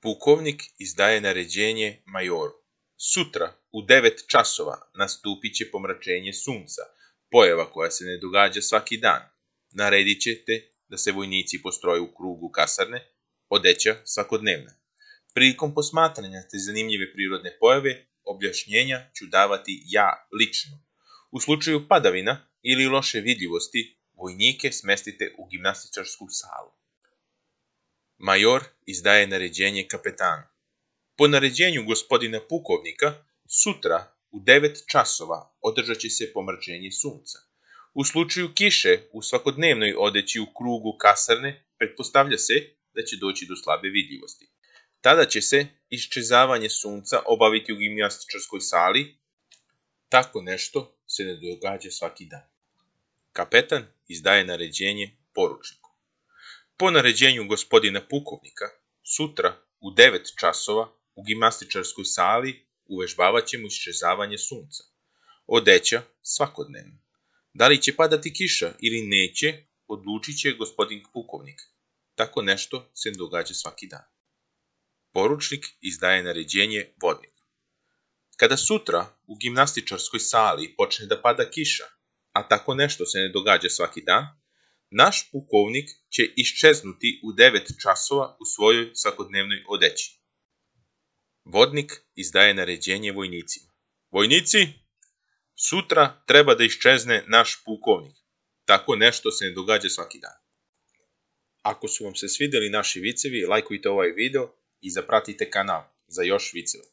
Pukovnik izdaje naređenje majoru. Sutra u 9 časova nastupit će pomračenje sunca, pojava koja se ne događa svaki dan. Naredit ćete da se vojnici postroje u krugu kasarne, odeća svakodnevna. Prilikom posmatranja te zanimljive prirodne pojave, objašnjenja ću davati ja lično. U slučaju padavina ili loše vidljivosti, vojnike smestite u gimnastičarsku salu. Major izdaje naređenje kapetanu. Po naređenju gospodina pukovnika, sutra u 9 časova održat će se pomračenje sunca. U slučaju kiše u svakodnevnoj odeći u krugu kasarne, pretpostavlja se da će doći do slabe vidljivosti. Tada će se iščezavanje sunca obaviti u gimnastičarskoj sali. Tako nešto se ne događa svaki dan. Kapetan izdaje naređenje poručniku. Po naređenju gospodina pukovnika, sutra u 9 časova u gimnastičarskoj sali uvežbavat ćemo iščezavanje sunca. Odeća svakodnevno. Da li će padati kiša ili neće, odlučit će gospodin pukovnik. Tako nešto se ne događa svaki dan. Poručnik izdaje naređenje vodniku. Kada sutra u gimnastičarskoj sali počne da pada kiša, a tako nešto se ne događa svaki dan, naš pukovnik će iščeznuti u 9 časova u svojoj svakodnevnoj odeći. Vodnik izdaje naređenje vojnicima. Vojnici, sutra treba da iščezne naš pukovnik. Tako nešto se ne događa svaki dan. Ako su vam se svideli naši vicevi, lajkujte ovaj video i zapratite kanal za još viceva.